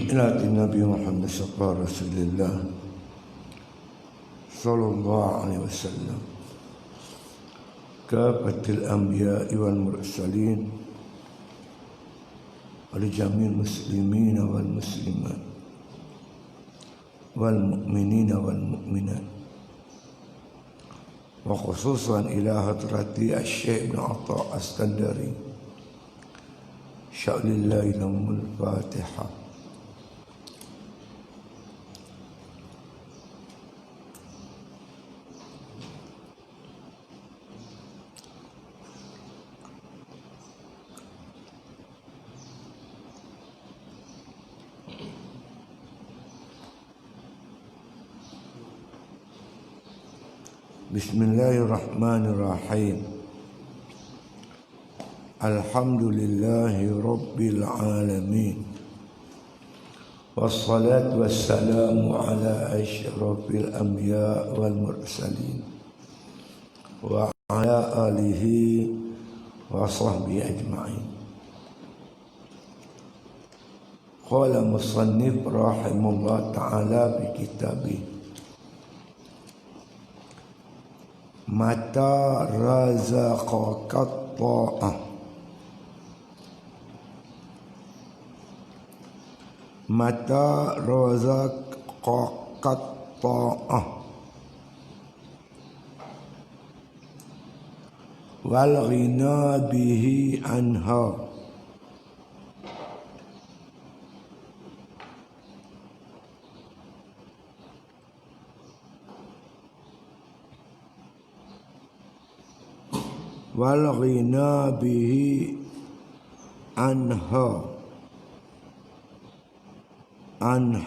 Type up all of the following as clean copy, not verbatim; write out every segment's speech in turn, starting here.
إلى النبي محمد صلى الله رسول الله صلى الله عليه وسلم كافة الأنبياء والمرسلين ولجميع المسلمين والمسلمات والمؤمنين والمؤمنات وخصوصا إلى حضرة الشيخ ابن عطاء السكندري شاء لله لهم الفاتحة. Bismillahirrahmanirrahim. Alhamdulillahi Rabbil Alamin. Wassalatu wassalamu ala asyrafil anbiya wal mursalin wa ala alihi wa sahbihi ajma'in. Qala musannif rahimahullah ta'ala bi kitabih Mata razaqakat ta'ah. Mata razaqakat ta'ah wal ghina bihi anha. Wal ghina bihi anha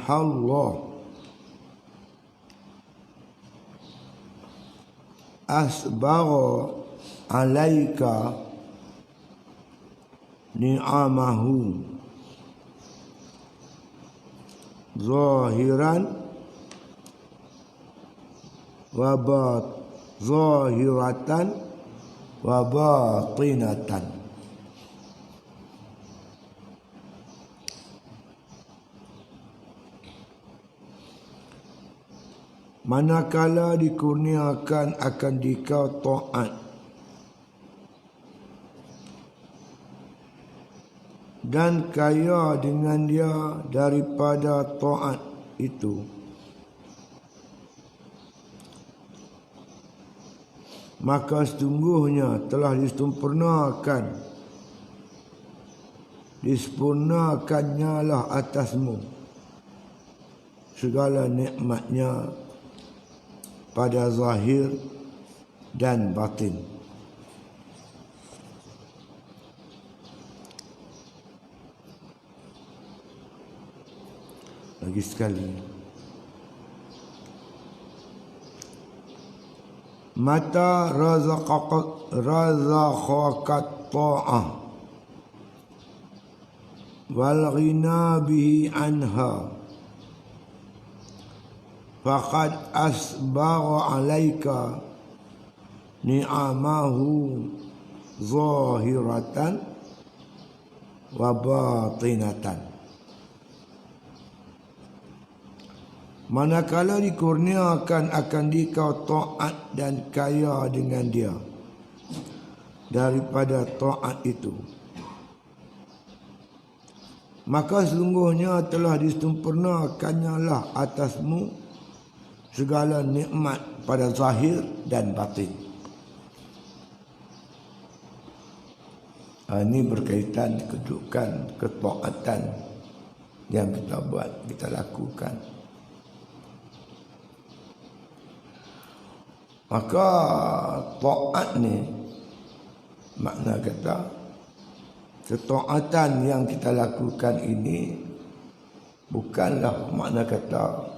Allah asbagha alaika ni'amahu zahiran wa zahiratan wa batinatan. Manakala dikurniakan akan dikau taat dan kaya dengan dia daripada taat itu, maka sesungguhnya telah disempurnakannya lah atasmu segala nikmatnya pada zahir dan batin. Lagi sekali, mata razaqakat ta'ah wal ghina bihi anha faqad asbagha alaika ni'amahu zahiratan wa batinatan. Manakala dikurniakan akan dikau taat dan kaya dengan dia daripada taat itu, maka sesungguhnya telah disempurnakannya lah atasmu segala nikmat pada zahir dan batin. Ini berkaitan kedudukan ketaatan yang kita buat, kita lakukan. Maka taat ni makna kata ketaatan yang kita lakukan ini bukanlah makna kata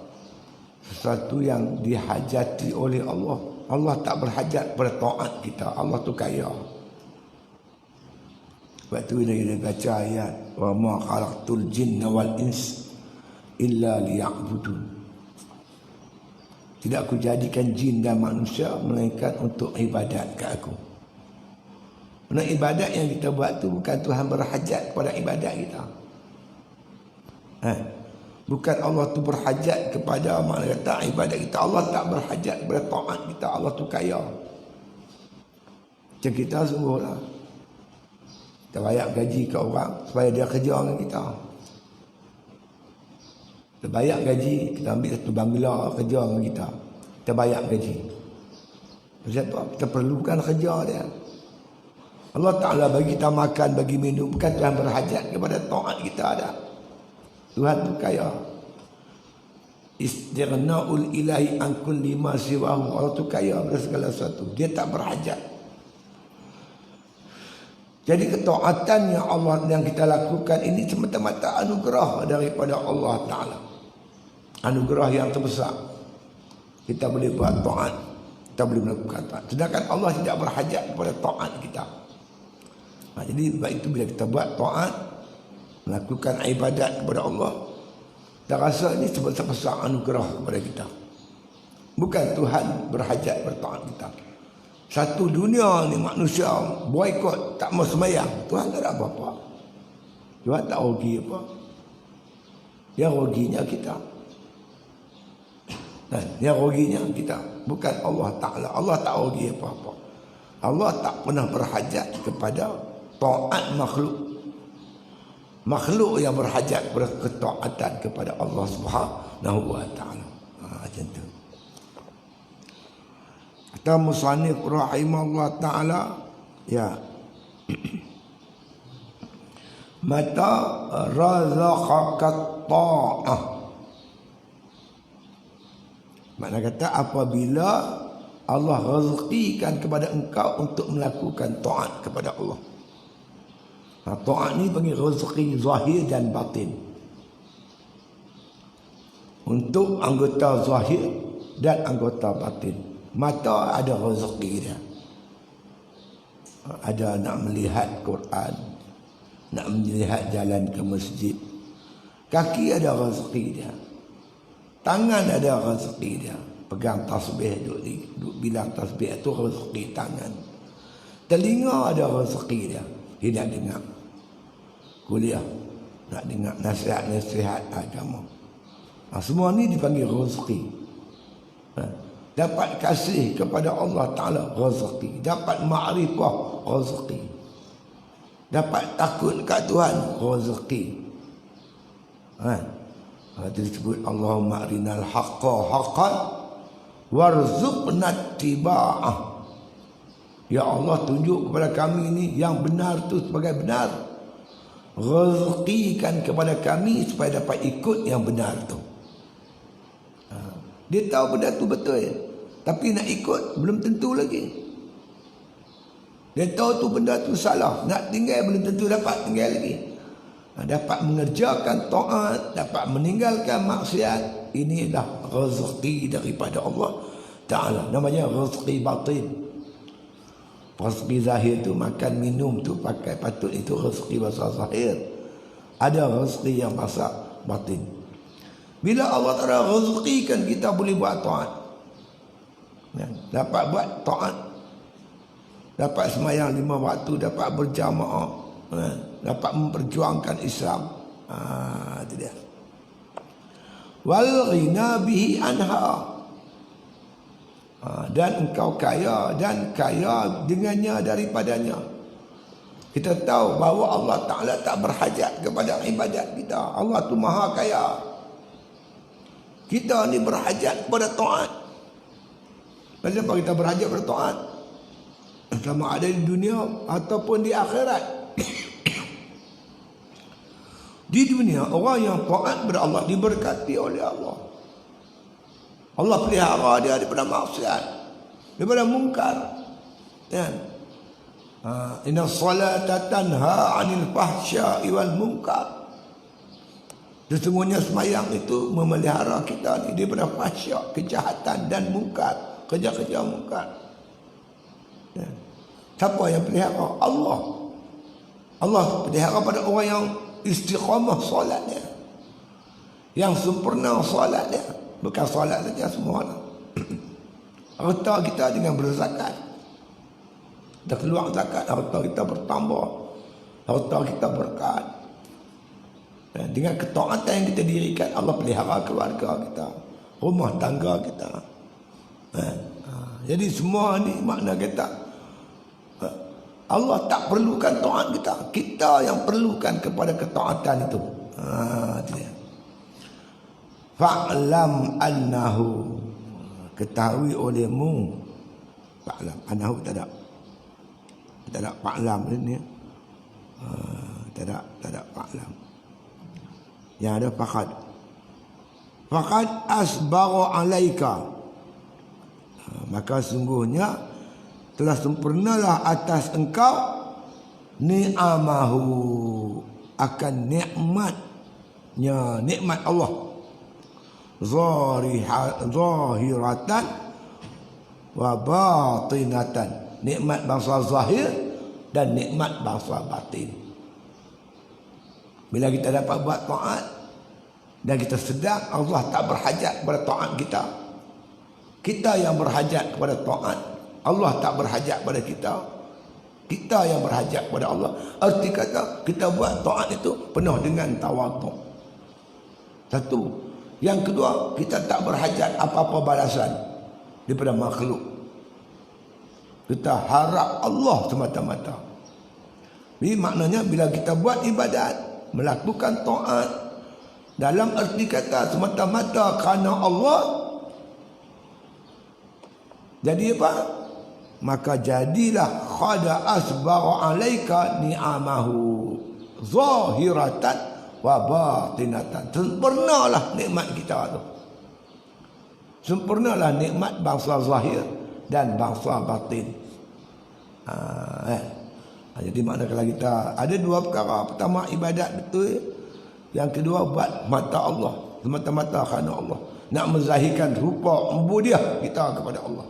sesuatu yang dihajati oleh Allah. Allah tak berhajat pada taat kita. Allah tu kaya. Sebab tu kita baca ayat wa ma khalaqtul jinna wal ins illa liya'budun. Tidak aku jadikan jin dan manusia melainkan untuk ibadat ke aku. Kerana ibadat yang kita buat tu bukan Tuhan berhajat kepada ibadat kita. Bukan Allah tu berhajat kepada mana kata ibadat kita. Allah tak berhajat kepada taat kita. Allah tu kaya. Macam kita sungguhlah. Kita bayar gaji ke orang supaya dia kerja dengan kita. Kita bayar gaji, kita ambil satu bangla kerja dengan kita. Kita bayar gaji. Sebab tu kita perlukan kerja dia. Allah Ta'ala bagi kita makan, bagi minum. Bukan Tuhan berhajat kepada taat kita ada. Tuhan tu kaya. Istighna'ul ilahi an kulli ma siwahu. Allah tu kaya pada segala sesuatu. Dia tak berhajat. Jadi ketaatan yang Allah yang kita lakukan ini semata-mata anugerah daripada Allah Ta'ala. Anugerah yang terbesar. Kita boleh buat taat. Kita boleh melakukan taat. Sedangkan Allah tidak berhajat kepada taat kita. Jadi sebab itu bila kita buat taat, melakukan ibadat kepada Allah, kita rasa ini sebesar-besar anugerah kepada kita. Bukan Tuhan berhajat bertaat kita. Satu dunia ni manusia boikot, tak mau sembahyang, Tuhan tak ada apa-apa. Tuhan tak rugi apa. Yang ruginya kita. Yang ruginya kita, bukan Allah Ta'ala. Allah tak rugi apa-apa. Allah tak pernah berhajat kepada taat makhluk. Makhluk yang berhajat kepada ketaatan kepada Allah Subhanahu wa Ta'ala. Macam tu. Kata musannif rahimahullah ta'ala, ya, mata razaqakat ta'ah. Makna kata apabila Allah rezekikan kepada engkau untuk melakukan taat kepada Allah. Taat ni panggil rezeki zahir dan batin. Untuk anggota zahir dan anggota batin. Mata ada rezeki dia. Ada nak melihat Quran, nak melihat jalan ke masjid. Kaki ada rezeki dia. Tangan ada rezeki dia. Pegang tasbih, duduk bilang tasbih itu rezeki tangan. Telinga ada rezeki dia. Dia nak dengar kuliah, nak dengar nasihat-nasihat agama. Semua ni dipanggil rezeki. Dapat kasih kepada Allah Ta'ala, rezeki. Dapat ma'rifah, rezeki. Dapat takut kat Tuhan, rezeki. Itu disebut Allahumma arinal haqqa haqqan warzuqna tiba'ah. Ya Allah, tunjuk kepada kami ini yang benar tu sebagai benar. Rezekikan kepada kami supaya dapat ikut yang benar tu. Dia tahu benda tu betul, tapi nak ikut belum tentu lagi. Dia tahu tu benda tu salah, nak tinggal belum tentu dapat tinggal lagi. Dapat mengerjakan taat, dapat meninggalkan maksiat, inilah rezeki daripada Allah Ta'ala. Namanya rezeki batin. Rezeki zahir tu makan minum tu pakai patut, itu rezeki bahasa zahir. Ada rezeki yang bahasa batin. Bila Allah Ta'ala rezekikan kita boleh buat taat, dapat buat taat, dapat sembahyang 5 waktu, dapat berjamaah, dapat memperjuangkan Islam. Itu dia. Wal ghina bihi anha. Dan engkau kaya, dan kaya dengannya daripadanya. Kita tahu bahawa Allah Ta'ala tak berhajat kepada ibadat kita. Allah tu maha kaya. Kita ni berhajat kepada taat. Kenapa kita berhajat kepada taat? Sama ada di dunia ataupun di akhirat. Di dunia, orang yang taat kepada Allah diberkati oleh Allah. Allah pelihara dia daripada maksiat, daripada mungkar. Inna salata tanha 'anil fahsya'i wal munkar. Sesungguhnya sembahyang itu memelihara kita ni daripada fahsyak, kejahatan dan mungkar, kerja-kerja mungkar. Siapa yang pelihara? Allah. Allah pelihara pada orang yang istiqamah solatnya, yang sempurna solatnya. Bukan solat saja, semua. Harta kita dengan berzakat, kita keluar zakat, harta kita bertambah, harta kita berkat. Dengan ketaatan yang kita dirikan, Allah pelihara keluarga kita, rumah tangga kita. Jadi semua ni makna kata Allah tak perlukan taat kita, kita yang perlukan kepada ketaatan itu. Fa'lam annahu, ketahui olehmu. Fa'lam annahu tak ada fa'lam ni. Tak ada fa'lam. Yang ada faqad asbagha alaika, maka sungguhnya telah sempurnalah atas engkau ni'amahu, akan nikmatnya, nikmat Allah, zahiratan wa batinatan, nikmat bangsa zahir dan nikmat bangsa batin. Bila kita dapat buat taat dan kita sedar Allah tak berhajat kepada taat kita, kita yang berhajat kepada taat, Allah tak berhajat kepada kita, kita yang berhajat kepada Allah. Arti kata kita buat taat itu penuh dengan tawaduk. Satu. Yang kedua, kita tak berhajat apa-apa balasan daripada makhluk. Kita harap Allah semata-mata. Ini maknanya bila kita buat ibadat, melakukan taat dalam arti kata semata-mata kerana Allah, jadi apa? Maka jadilah khada asbagha alaika ni'amahu zahiratan wa batinatan. Sempurnalah nikmat kita tu. Sempurnalah nikmat bangsa zahir dan bangsa batin. Jadi makna kalau kita ada dua perkara. Pertama ibadat betul. Yang kedua buat mata Allah, semata-mata kerana Allah. Nak menzahirkan rupa ubudiyah kita kepada Allah,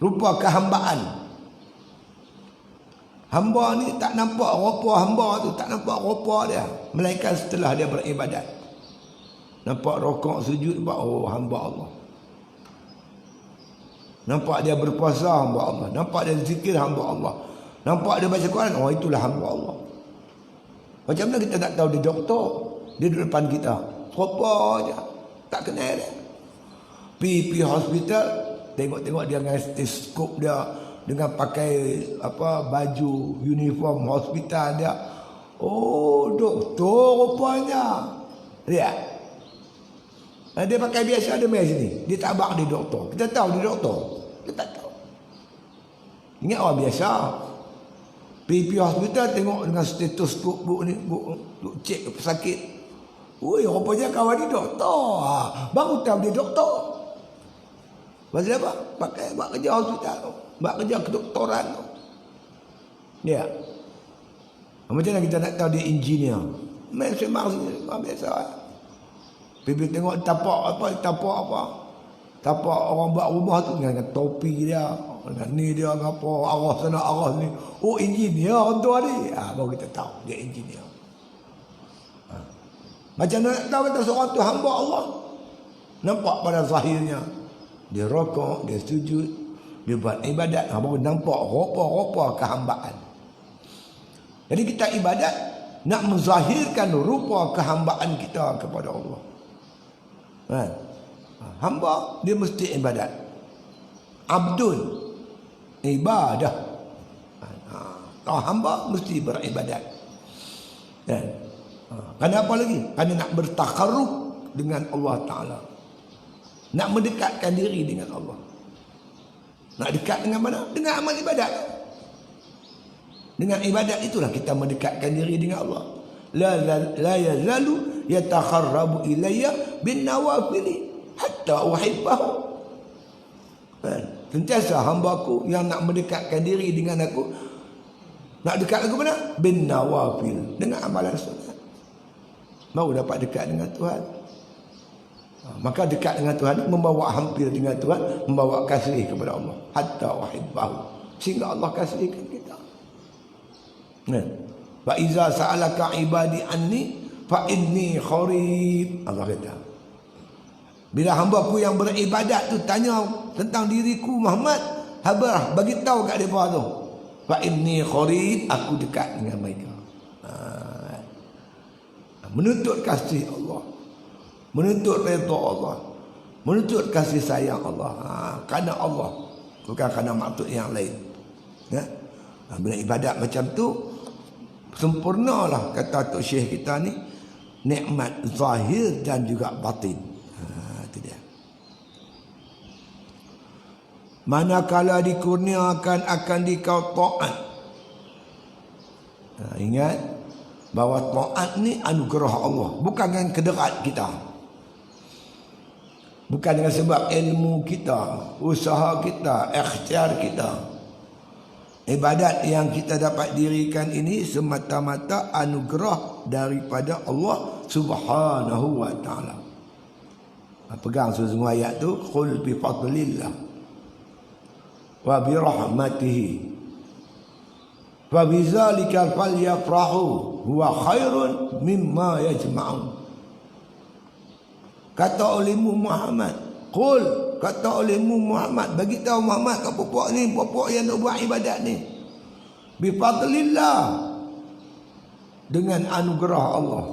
rupa kehambaan. Hamba ni tak nampak rupa hamba tu, tak nampak rupa dia, melainkan setelah dia beribadat. Nampak rokok sujud, nampak oh hamba Allah. Nampak dia berpuasa, hamba Allah. Nampak dia zikir, hamba Allah. Nampak dia baca Quran, oh itulah hamba Allah. Macam mana kita nak tahu dia doktor, dia duduk depan kita, rupa aja, tak kenal dia. Pergi hospital, tengok-tengok dia dengan stetoskop dia, dengan pakai apa baju uniform hospital dia. Oh, doktor rupanya. Lihat. Dia pakai biasa, dia mai sini. Dia tak abang dia doktor. Kita tahu dia doktor. Kita tak tahu. Ingat orang biasa. Pergi hospital tengok dengan stetoskop buk ni, buk cek pesakit. Oi, rupanya kawan dia doktor. Baru tahu dia doktor. Pasal apa? Pakai buat kerja hospital tu, buat kerja kedoktoran tu. Ya. Macam mana kita nak tahu dia engineer? Main sembang sini, biasa. Pergi tengok tapak apa, tapak orang buat rumah tu dengan topi dia, dengan ni dia, dengan apa, arah sana arah ni. Oh, engineer orang tua ni. Baru kita tahu dia engineer. Macam mana nak tahu kata seorang tu hamba Allah? Nampak pada zahirnya. Dia rokok, dia sujud, dia buat ibadat, baru nampak rupa-rupa kehambaan. Jadi kita ibadat nak menzahirkan rupa kehambaan kita kepada Allah. Hamba dia mesti ibadat. Abdun ibadah. Hamba mesti beribadat. Kerana apa lagi? Kerana nak bertakarrub dengan Allah Ta'ala. Nak mendekatkan diri dengan Allah. Nak dekat dengan mana? Dengan amal ibadat. Dengan ibadat itulah kita mendekatkan diri dengan Allah. La yazalu yatakharrabu ilayya bin nawafili hatta uhibbahu. Sentiasa hamba-Ku yang nak mendekatkan diri dengan Aku. Nak dekat aku mana? Bin nawafil, dengan amalan sunat. Baru dapat dekat dengan Tuhan. Maka dekat dengan Tuhan membawa hampir dengan Tuhan, membawa kasih kepada Allah. Hatta uhibbahu, sehingga Allah kasihkan kita. Fa iza sa'alaka ibadi anni fa inni qarib. Allah kata, bila hamba-Ku yang beribadat tu tanya tentang diriku Muhammad, habar bagi tahu kat depa tu, fa inni qarib, aku dekat dengan mereka. Menuntut kasih Allah, menuntut redha Allah, menuntut kasih sayang Allah. Kerana Allah, bukan kerana maksud yang lain. Ya? Bila ibadat macam tu, sempurnalah kata Tok Syekh kita ni, nikmat zahir dan juga batin. Itu dia. Manakala dikurniakan akan dikau taat. Ingat bahawa taat ni anugerah Allah, bukan dengan kederat kita, bukan dengan sebab ilmu kita, usaha kita, ikhtiar kita. Ibadat yang kita dapat dirikan ini semata-mata anugerah daripada Allah Subhanahu wa taala. Pegang semua ayat tu, qul bi fadlillah wa bi rahmatihi fa bidzalika falyafrahu huwa khairun mimma yajma'un. Kata olehmu Muhammad, qul, kata olehmu Muhammad, bagi tahu Muhammad kat puak ni, puak yang nak buat ibadat ni, bi fadlillah, dengan anugerah Allah.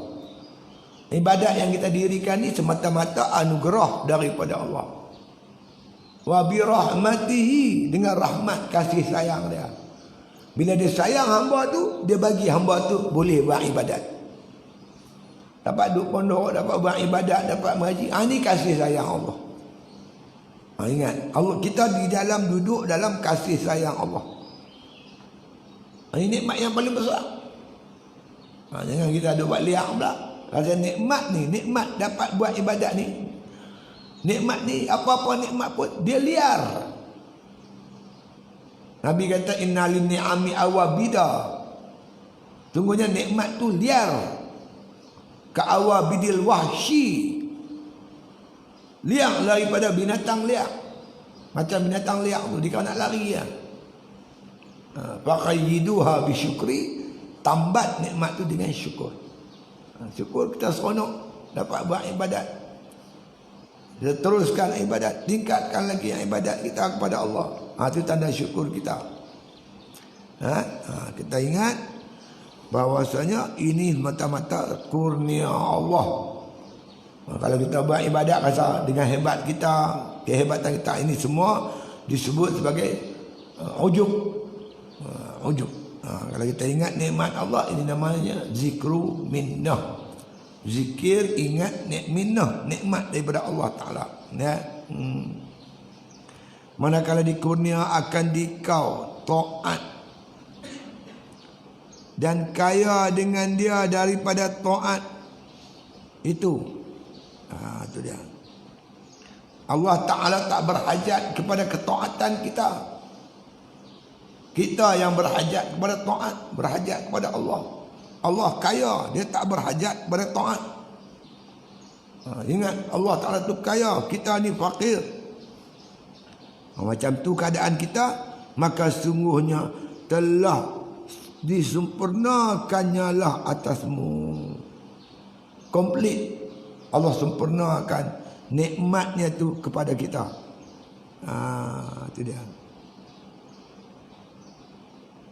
Ibadat yang kita dirikan ni semata-mata anugerah daripada Allah. Wa bi rahmatihi, dengan rahmat kasih sayang dia. Bila dia sayang hamba tu, dia bagi hamba tu boleh buat ibadat. Dapat duduk pondok, dapat buat ibadat, dapat mengaji. Ini kasih sayang Allah. Ingat, Allah, kita di dalam duduk dalam kasih sayang Allah. Ini nikmat yang paling besar. Jangan kita ada buat liak pula. Rasa nikmat ni, nikmat dapat buat ibadat ni, nikmat ni, apa-apa nikmat pun dia liar. Nabi kata innalin ni'ami awabida, sungguhnya nikmat tu liar. Ka awabidil wahsyi, liar daripada binatang liar. Macam binatang liar tu dia nak lari ya. Faqayyiduha bisyukri, tambat nikmat tu dengan syukur. Syukur kita seronok dapat buat ibadat. Kita teruskan ibadat, tingkatkan lagi ibadat kita kepada Allah. Itu tanda syukur kita. Kita ingat bahawasanya ini mata-mata kurnia Allah. Kalau kita buat ibadat rasa dengan hebat kita, kehebatan kita, ini semua disebut sebagai ujub. Ujub. Kalau kita ingat nikmat Allah, ini namanya zikru minnah. Zikir, ingat minnah, nikmat daripada Allah Ta'ala. Ya. Manakala dikurnia akan dikau taat dan kaya dengan dia daripada taat itu. Itu dia. Allah Ta'ala tak berhajat kepada ketaatan kita. Kita yang berhajat kepada taat, berhajat kepada Allah. Allah kaya, dia tak berhajat kepada taat. Ingat, Allah Ta'ala tu kaya, kita ni fakir. Macam tu keadaan kita, maka sungguhnya telah disempurnakannya lah atasmu. Komplit. Allah sempurnakan nikmatnya tu kepada kita. Itu dia.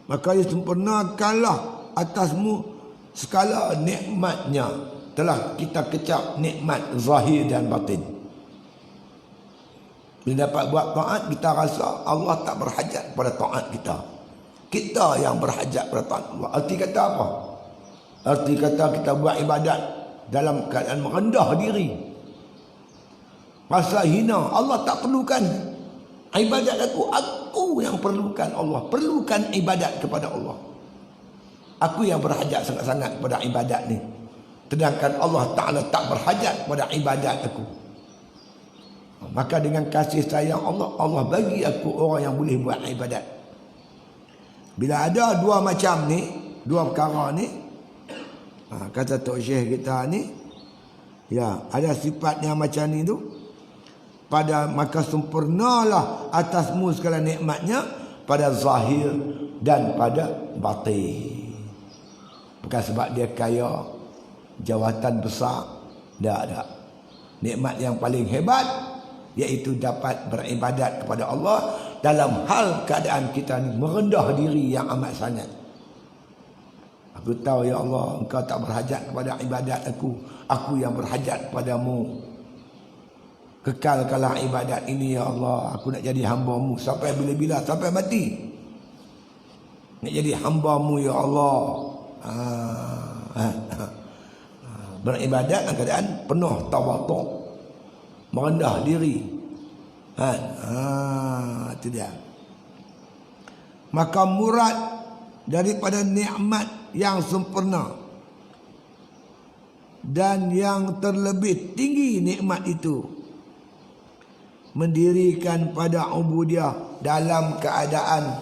Maka disempurnakanlah atasmu segala nikmatnya. Telah kita kecap nikmat zahir dan batin. Bila dapat buat taat, kita rasa Allah tak berhajat pada taat kita. Kita yang berhajat pada taat Allah. Arti kata apa? Arti kata kita buat ibadat dalam keadaan merendah diri, rasa hina. Allah tak perlukan ibadat aku yang perlukan Allah. Perlukan ibadat kepada Allah. Aku yang berhajat sangat-sangat kepada ibadat ni, sedangkan Allah Ta'ala tak berhajat kepada ibadat aku. Maka dengan kasih sayang Allah, Allah bagi aku orang yang boleh buat ibadat. Bila ada dua macam ni, dua perkara ni, kata Tok Syekh kita ni, ya, ada sifatnya macam ni tu, maka sempurnalah atasmu segala nikmatnya pada zahir dan pada batin. Bukan sebab dia kaya, jawatan besar, tak. Nikmat yang paling hebat iaitu dapat beribadat kepada Allah dalam hal keadaan kita ni merendah diri yang amat sangat. Aku tahu ya Allah, engkau tak berhajat kepada ibadat aku yang berhajat kepadamu. Kekalkanlah ibadat ini ya Allah. Aku nak jadi hamba-Mu sampai bila-bila, sampai mati. Nak jadi hamba-Mu ya Allah. Beribadat dalam keadaan penuh tawaduk, merendah diri. Itu dia. Maka murad daripada nikmat yang sempurna dan yang terlebih tinggi nikmat itu, mendirikan pada ubudiyah dalam keadaan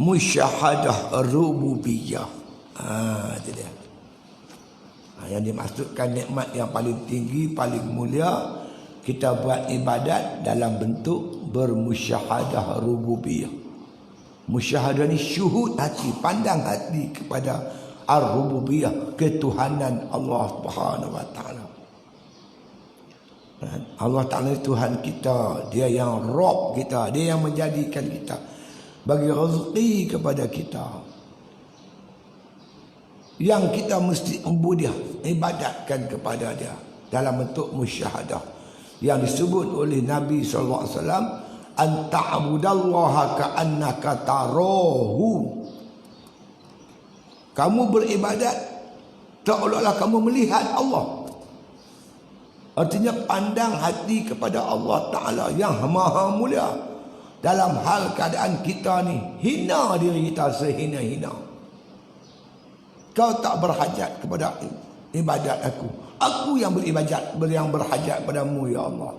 musyahadah rububiyah. Itu dia. Yang dimaksudkan nikmat yang paling tinggi, paling mulia, kita buat ibadat dalam bentuk bermusyahadah rububiyah. Musyahadah ni syuhud hati, pandang hati kepada ar-rububiyah, ketuhanan Allah Subhanahu wa taala. Allah Taala Tuhan kita, dia yang Rabb kita, dia yang menjadikan kita, bagi rezeki kepada kita, yang kita mesti ubudiah, ibadatkan kepada dia dalam bentuk musyahadah yang disebut oleh Nabi sallallahu alaihi wasallam, an ta'budallaha ka'annaka tarahu. Kamu beribadat seolah-olah kamu melihat Allah. Artinya pandang hati kepada Allah Ta'ala yang maha mulia, dalam hal keadaan kita ni hina diri kita sehina-hina. Kau tak berhajat kepada ibadat aku yang beribadat, yang berhajat padamu ya Allah.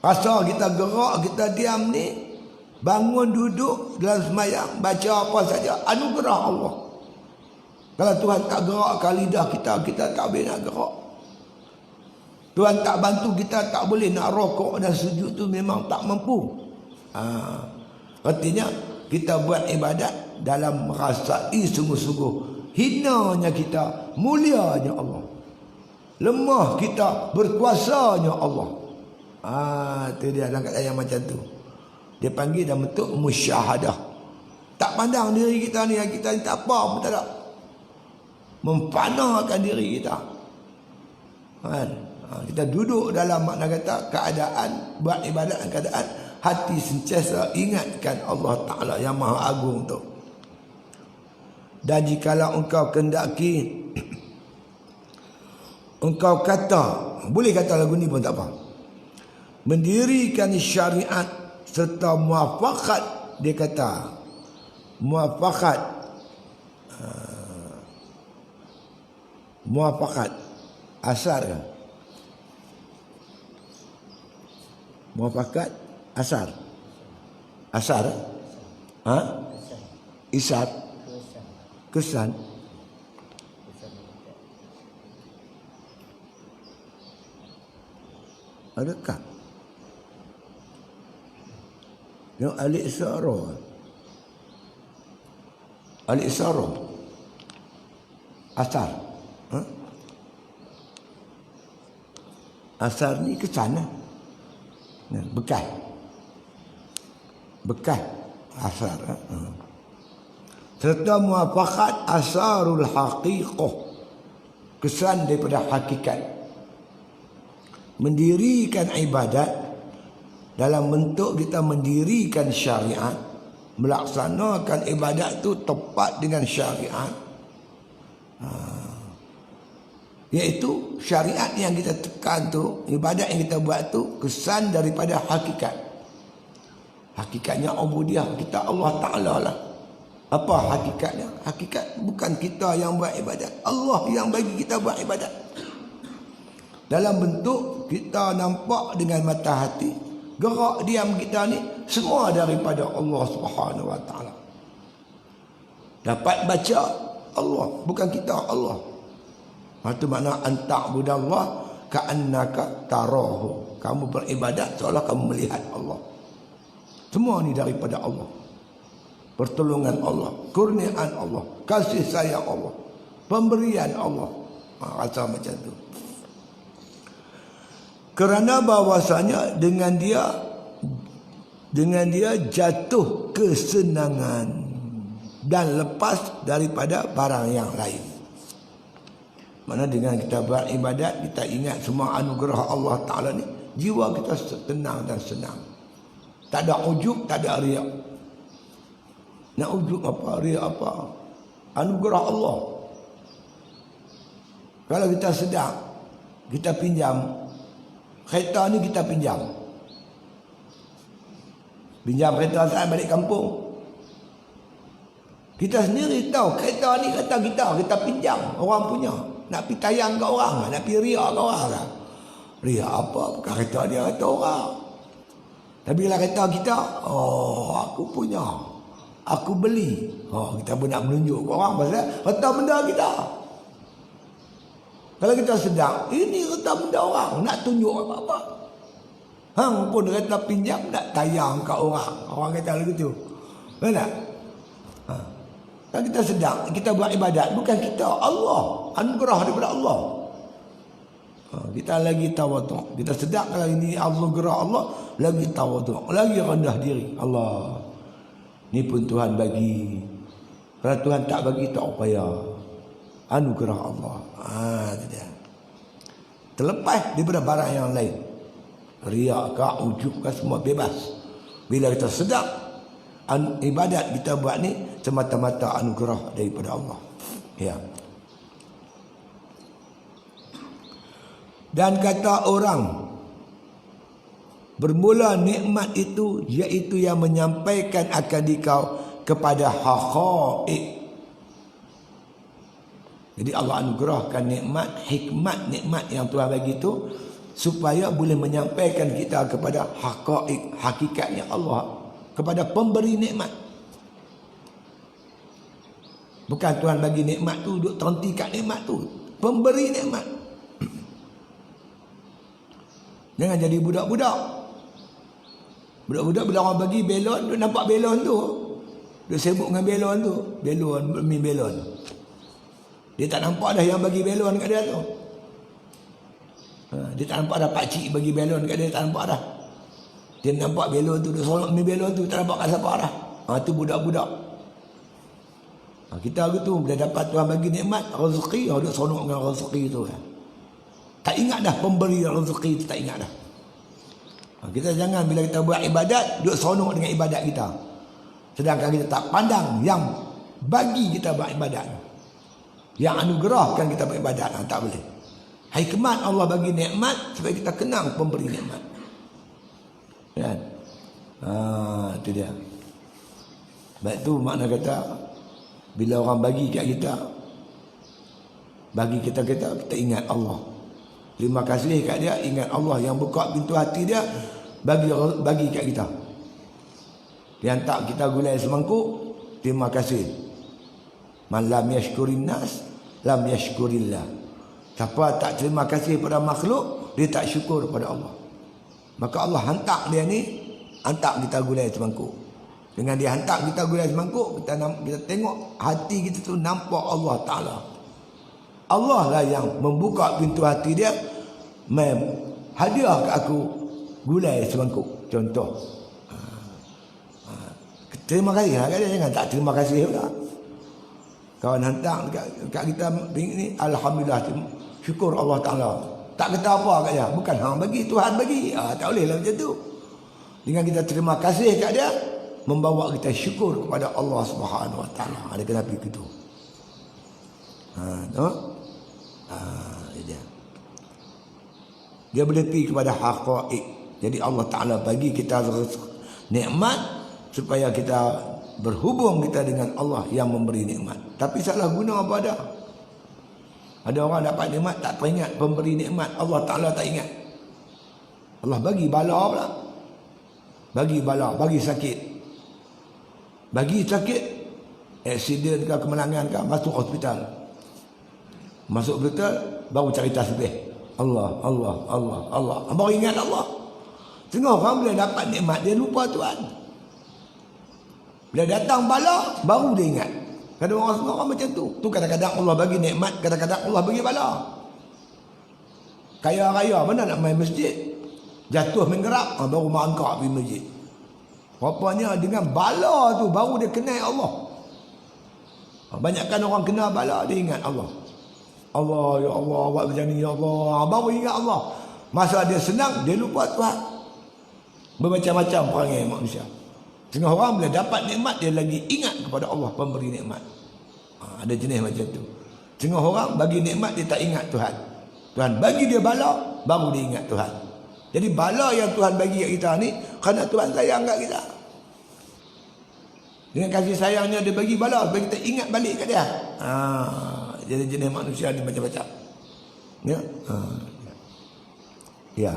Rasa kita gerak, kita diam ni, bangun duduk dalam semayang, baca apa saja, anugerah Allah. Kalau Tuhan tak gerakkan lidah kita, kita tak boleh nak gerak. Tuhan tak bantu kita, tak boleh nak rokok dan sujud tu memang tak mampu. Artinya kita buat ibadat dalam merasai sungguh-sungguh hinanya kita, mulianya Allah, lemah kita, berkuasanya Allah. Itu dia dalam keadaan yang macam tu. Dia panggil dalam bentuk musyahadah. Tak pandang diri kita ni, kita ni tak apa pun tak ada. Mempanahkan diri kita. Kita duduk dalam makna kata keadaan, buat ibadat dalam keadaan hati sentiasa ingatkan Allah Ta'ala yang maha agung tu. Dan jikalau engkau kendaki, engkau kata, boleh kata lagu ni pun tak apa, mendirikan syariat serta muafakat, dia kata muafakat, muafakat asar kan? Muafakat asar, asar, isar, kesan, adakah yang alik isara, alik isara, asar, asar ni kesan lah. Bekas, bekas asar, serta muafakat asarul haqiqah, kesan daripada hakikat. Mendirikan ibadat dalam bentuk kita mendirikan syariat, melaksanakan ibadat tu tepat dengan syariat, iaitu syariat yang kita tekan tu, ibadat yang kita buat tu kesan daripada hakikat. Hakikatnya ubudiyah kita Allah Ta'ala lah. Apa hakikatnya? Hakikat bukan kita yang buat ibadat, Allah yang bagi kita buat ibadat. Dalam bentuk kita nampak dengan mata hati, gerak diam kita ni semua daripada Allah Subhanahu wa taala. Dapat baca Allah, bukan kita Allah. Itu makna anta'budallah ka'annaka tarahu. Kamu beribadat seolah kamu melihat Allah. Semua ni daripada Allah. Pertolongan Allah, kurniaan Allah, kasih sayang Allah, pemberian Allah. Rasa macam tu. Kerana bahawasanya dengan dia jatuh kesenangan dan lepas daripada barang yang lain. Mana dengan kita beribadat, kita ingat semua anugerah Allah Ta'ala ni, jiwa kita tenang dan senang. Tak ada ujub, tak ada riak. Nak ujub apa, riak apa? Anugerah Allah. Kalau kita sedang, kita pinjam kereta ni, kita pinjam kereta saat balik kampung. Kita sendiri tahu kereta ni kereta kita pinjam orang punya. Nak pergi tayang ke orang, nak pergi riak ke orang lah. Riak apa? Bukan kereta dia, kereta orang. Tapi kalau kereta kita, aku punya, aku beli. Kita pun nak menunjuk ke orang pasal kereta benda kita. Kalau kita sedang, ini kereta benda orang, nak tunjuk apa-apa. Hang pun kereta pinjam, nak tayang ke orang. Orang kata lagu tu. Benar? Kalau kita sedang, kita buat ibadat, bukan kita, Allah. Anugerah daripada Allah. Kita lagi tawaduk. Kita sedang kalau ini anugerah Allah, lagi tawaduk, lagi rendah diri. Allah, ni pun Tuhan bagi. Kalau Tuhan tak bagi, tak upaya. Anugerah Allah. Itu dia. Terlepas daripada barang yang lain. Riak ke, ujub ke, semua bebas. Bila kita sedang, ibadat kita buat ni semata-mata anugerah daripada Allah. Ya. Dan kata orang, bermula nikmat itu iaitu yang menyampaikan akan dikau kepada haqaiq. Jadi Allah anugerahkan nikmat, hikmat nikmat yang Tuhan bagi itu supaya boleh menyampaikan kita kepada haqaiq, hakikatnya Allah, kepada pemberi nikmat. Bukan Tuhan bagi nikmat tu duduk terhenti kat nikmat tu, pemberi nikmat. Jangan jadi budak-budak. Budak-budak bila orang bagi belon, duduk nampak belon tu, duduk sibuk dengan belon tu, belon demi belon. Dia tak nampak dah yang bagi belon kat dia tu. Dia tak nampak dah pakcik bagi belon kat dia, tak nampak dah. Dia nampak belon tu, duduk sorok demi belon tu, tak nampak kat siapa dah. Tu budak-budak. Kita tu bila dapat Tuhan bagi nikmat rezeki, duduk sorok dengan rezeki tu. Tak ingat dah pemberi rezeki tu, tak ingat dah. Kita jangan bila kita buat ibadat duduk sonok dengan ibadat kita, sedangkan kita tak pandang yang bagi kita buat ibadat, yang anugerahkan kita buat ibadat. Tak boleh. Hikmat Allah bagi nikmat supaya kita kenang pemberi nikmat. Kan? Itu dia. Baik tu makna kata bila orang bagi kat kita, bagi kita ingat Allah. Terima kasih kat dia, ingat Allah yang buka pintu hati dia, bagi kat kita. Dia hantar kita gulai semangkuk, terima kasih. Man lam yashkurin nas, lam yashkurillah. Siapa tak terima kasih pada makhluk, dia tak syukur pada Allah. Maka Allah hantar dia ni, hantar kita gulai semangkuk. Dengan dia hantar kita gulai semangkuk, kita tengok hati kita tu nampak Allah Ta'ala. Allah lah yang membuka pintu hati dia, hadiah ke aku gulai semangkuk. Contoh. Terima kasih. Jangan tak terima kasih pula. Kawan hantar kat kita ni, alhamdulillah, syukur Allah Ta'ala. Tak kata apa kat dia. Bukan hang bagi, Tuhan bagi. Tak boleh lah macam tu. Dengan kita terima kasih kat dia, membawa kita syukur kepada Allah Subhanahu Wa Ta'ala. Ada kenapa begitu? Dia boleh pergi kepada haqaiq. Jadi Allah Ta'ala bagi kita nikmat supaya kita berhubung kita dengan Allah yang memberi nikmat. Tapi salah guna apa dah? Ada orang dapat nikmat tak teringat pemberi nikmat, Allah Ta'ala tak ingat. Allah bagi bala pula. Bagi bala, bagi sakit. Bagi sakit, aksiden ke, kemenangan ke, masuk hospital. Masuk hospital, baru cari tasbih. Allah, Allah, Allah, Allah. Baru ingat Allah. Tengok orang bila dapat nikmat, dia lupa Tuhan. Bila datang bala, baru dia ingat. Kadang orang semua orang macam tu. Tu kadang-kadang Allah bagi nikmat, kadang-kadang Allah bagi bala. Kaya raya mana nak main masjid? Jatuh menggerak, baru mangkak pergi masjid. Rupanya dengan bala tu baru dia kenal Allah. Banyakkan orang kenal bala, dia ingat Allah. Allah, ya Allah, buat macam ni, ya Allah. Baru ingat Allah. Masa dia senang, dia lupa Tuhan. Bermacam-macam perangai manusia. Setengah orang bila dapat nikmat, dia lagi ingat kepada Allah pemberi nikmat. Ada jenis macam tu. Setengah orang bagi nikmat, dia tak ingat Tuhan. Tuhan bagi dia bala, baru dia ingat Tuhan. Jadi bala yang Tuhan bagi kat kita ni, kerana Tuhan sayang kat kita. Dengan kasih sayangnya dia bagi bala, supaya kita ingat balik kat dia. Jadi jenis manusia ni macam-macam. Ya. Ya.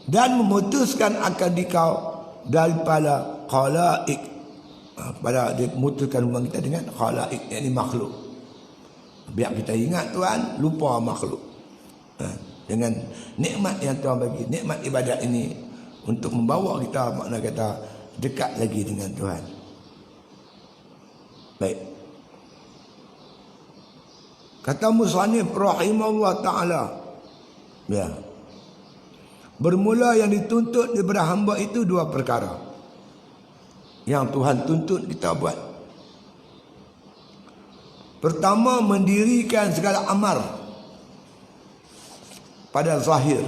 Dan memutuskan akan dikau daripada khalaik. Pada dia memutuskan hubungan kita dengan khalaik, yakni makhluk. Biar kita ingat Tuhan, lupa makhluk. Dengan nikmat yang Tuhan bagi, nikmat ibadat ini untuk membawa kita, makna kata, dekat lagi dengan Tuhan. Baik. Kata musannif rahimahullah ta'ala, ya, bermula yang dituntut daripada hamba itu dua perkara yang Tuhan tuntut kita buat. Pertama, mendirikan segala amal pada zahir,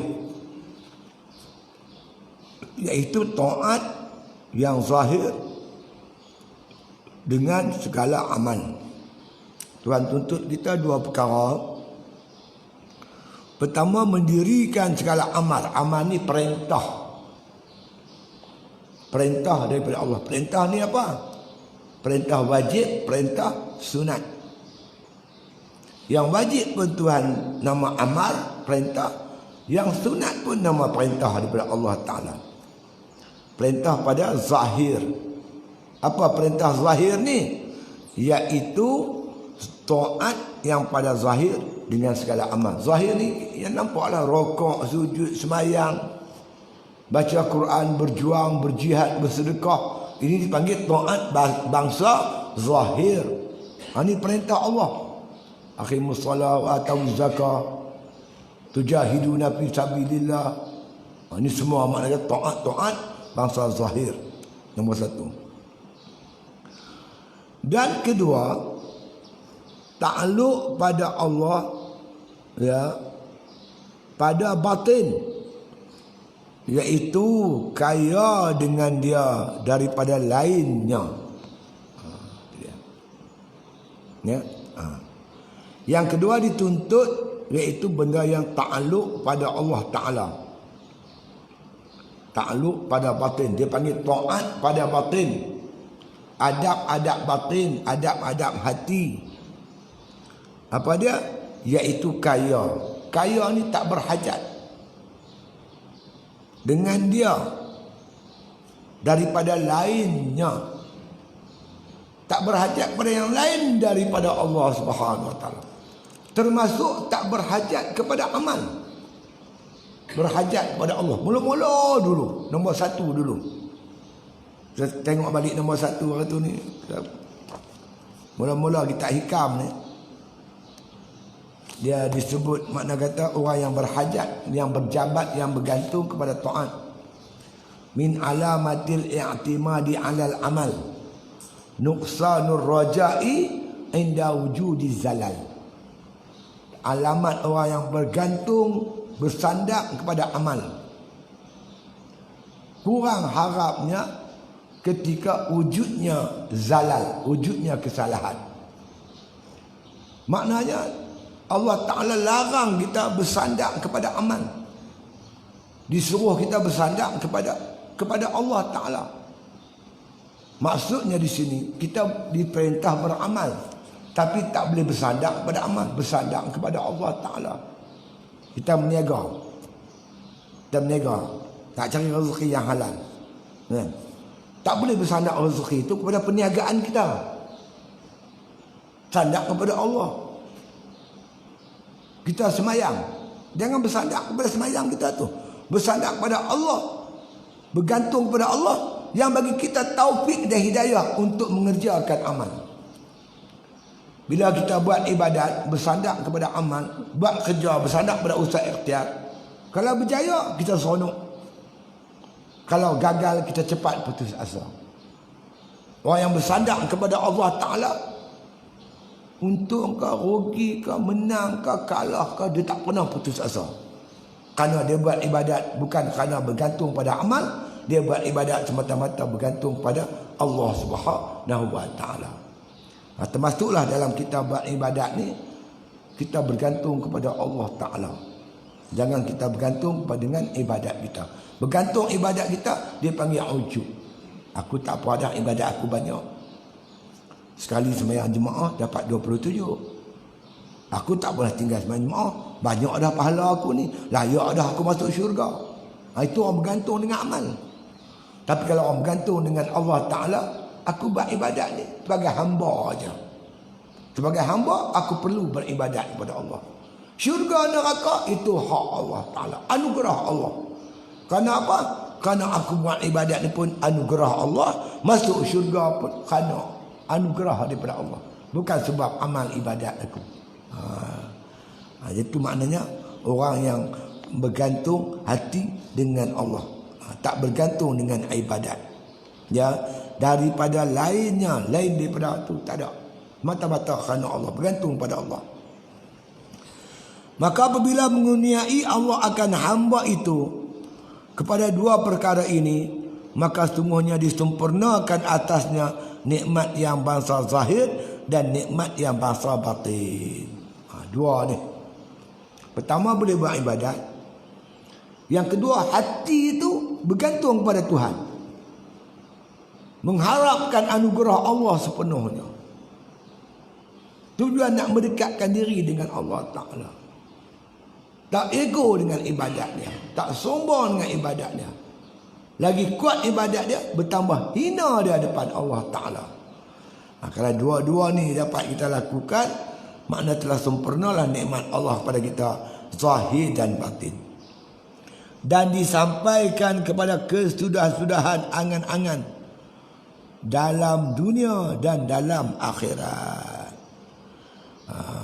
iaitu taat yang zahir dengan segala amal. Tuhan tuntut kita dua perkara. Pertama, mendirikan segala amal. Amal ni perintah. Perintah daripada Allah. Perintah ni apa? Perintah wajib, perintah sunat. Yang wajib pun Tuhan nama amal, perintah. Yang sunat pun nama perintah daripada Allah Ta'ala. Perintah pada zahir. Apa perintah zahir ni? Iaitu taat yang pada zahir dengan segala amal. Zahir ni yang nampaklah rokok, sujud, semayang, baca Quran, berjuang, berjihad, bersedekah. Ini dipanggil taat bangsa zahir. Ini perintah Allah. Aqimus salat wa atuz zakah, tujahiduna fi sabilillah. Ini semua maknanya taat bangsa zahir. Nombor satu. Dan kedua, takluk pada Allah, ya, pada batin, iaitu kaya dengan dia daripada lainnya. Ya. Yang kedua dituntut, iaitu benda yang takluk pada Allah Ta'ala. Takluk pada batin, dia panggil taat pada batin. Adab-adab batin, adab-adab hati. Apa dia? Iaitu kaya. Kaya ni tak berhajat dengan dia daripada lainnya. Tak berhajat pada yang lain daripada Allah Subhanahu Wa Taala. Termasuk tak berhajat kepada amal. Berhajat kepada Allah. Mula-mula dulu, nombor satu dulu. Saya tengok balik nombor satu hari tu ni. Mula-mula kita hikam ni, dia disebut makna kata orang yang berhajat, yang berjabat, yang bergantung kepada taat. Min alamatil i'timadi 'alal amal, nuqsanur raja'i inda wujudi zalal. Alamat orang yang bergantung, bersandar kepada amal, kurang harapnya ketika wujudnya zalal, wujudnya kesalahan. Maknanya Allah Ta'ala larang kita bersandar kepada amal. Disuruh kita bersandar kepada Allah Ta'ala. Maksudnya di sini kita diperintah beramal, tapi tak boleh bersandar kepada amal, bersandar kepada Allah Ta'ala. Kita berniaga. Nak cari rezeki yang halal. Tak boleh bersandar rezeki itu kepada perniagaan kita. Sandar kepada Allah. Kita semayang, jangan bersandar kepada semayang kita tu. Bersandar kepada Allah, bergantung kepada Allah, yang bagi kita taufik dan hidayah untuk mengerjakan amal. Bila kita buat ibadat bersandar kepada amal, buat kerja bersandar kepada usaha ikhtiar, kalau berjaya kita seronok, kalau gagal kita cepat putus asa. Orang yang bersandar kepada Allah Ta'ala, untung ke, rugi ke, menang ke, kalah ke, dia tak pernah putus asa. Kerana dia buat ibadat bukan kerana bergantung pada amal, dia buat ibadat semata-mata bergantung pada Allah Subhanahu wa Ta'ala. Termasuklah dalam kita buat ibadat ni, kita bergantung kepada Allah Ta'ala. Jangan kita bergantung dengan ibadat kita. Bergantung ibadat kita, dia panggil ujub. Aku tak apa dah, ibadat aku banyak. Sekali sembahyang jemaah dapat 27. Aku tak boleh tinggal sembahyang jemaah. Banyak dah pahala aku ni. Layak dah aku masuk syurga. Itu orang bergantung dengan amal. Tapi kalau orang bergantung dengan Allah Ta'ala, aku buat ibadat ni sebagai hamba aja. Sebagai hamba, aku perlu beribadat kepada Allah. Syurga neraka itu hak Allah Ta'ala, anugerah Allah. Kerana apa? Kerana aku buat ibadat ni pun anugerah Allah. Masuk syurga pun kerana anugerah daripada Allah, bukan sebab amal ibadat aku. Itu maknanya orang yang bergantung hati dengan Allah, tak bergantung dengan ibadat. Ya, daripada lainnya, lain daripada itu tak ada. Mata-mata kerana Allah, bergantung pada Allah. Maka apabila mengurniai Allah akan hamba itu kepada dua perkara ini, maka semuanya disempurnakan atasnya nikmat yang bangsa zahir dan nikmat yang bangsa batin. Dua ni. Pertama, boleh buat ibadat. Yang kedua, hati itu bergantung pada Tuhan, mengharapkan anugerah Allah sepenuhnya. Tujuan nak mendekatkan diri dengan Allah Ta'ala. Tak ego dengan ibadat dia, tak sombong dengan ibadat dia. Lagi kuat ibadat dia, bertambah hina dia depan Allah Ta'ala. Kalau dua-dua ni dapat kita lakukan, makna telah sempurnalah nikmat Allah pada kita, zahir dan batin. Dan disampaikan kepada kesudah-sudahan angan-angan dalam dunia dan dalam akhirat.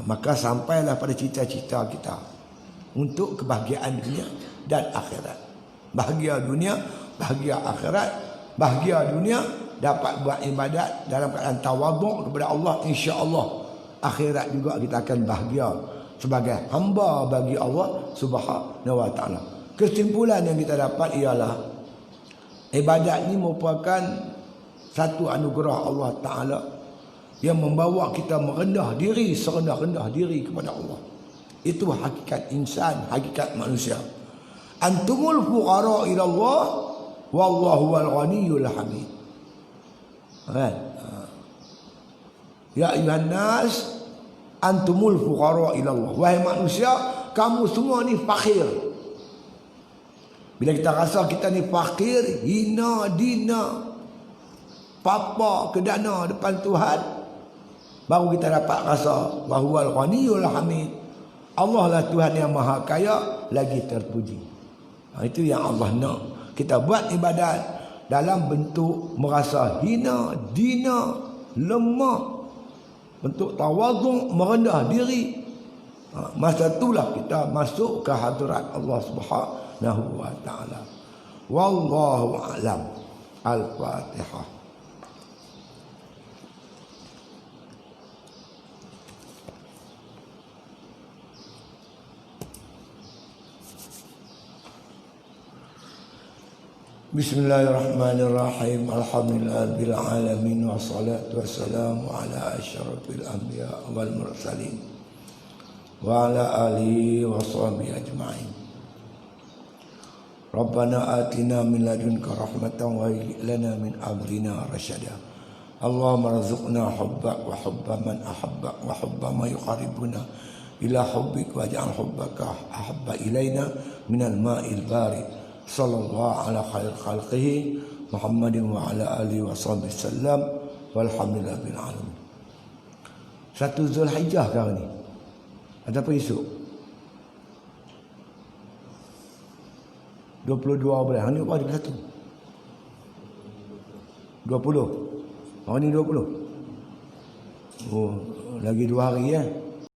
Maka sampailah pada cita-cita kita untuk kebahagiaan dunia dan akhirat. Bahagia dunia, bahagia akhirat. Bahagia dunia dapat buat ibadat dalam keadaan tawaduk kepada Allah, insya-Allah. Akhirat juga kita akan bahagia sebagai hamba bagi Allah Subhanahu wa Ta'ala. Kesimpulan yang kita dapat ialah ibadat ini merupakan satu anugerah Allah Ta'ala yang membawa kita merendah diri, serendah-rendah diri kepada Allah. Itu hakikat insan, hakikat manusia. Antumul fuqara ila Allah wallahu wal ghaniyul hamid. Ya ayuhan nas antumul fuqara ila Allah. Wahai manusia, kamu semua ni fakir. Bila kita rasa kita ni fakir, hina, dina, papa kedana depan Tuhan, baru kita dapat rasa wahwal ghaniyul hamid. Allah lah Tuhan yang maha kaya lagi terpuji. Itu yang Allah nak. Kita buat ibadat dalam bentuk merasa hina, dina, lemah, bentuk tawaduk, merendah diri. Masa itulah kita masuk ke hadirat Allah Subhanahu wa Ta'ala. Wallahu a'lam. Al-Fatihah. Bismillahirrahmanirrahim. Alhamdulillahil alamin wassalatu wassalamu ala asyrafil anbiya wal mursalin wa ala alihi washabihi ajma'in. Rabbana atina min ladunka rahmatan wa hayyi lana min amrina rasyada. Allahumma rzuqna hubbak wa hubba man ahabbak wa hubba ma yuqarribuna ila hubbik waj'al hubbaka ahabba ilaina minal ma'il barid. Sallallahu ala khair khalqihi Muhammadin wa ala alihi wa sahbihi sallam walhamdulillah bil alamin. 1 Zulhijjah kau ni ataupun esok 22 bulan ni apa 21 20. Hari ni 20. Oh, lagi 2 hari ya.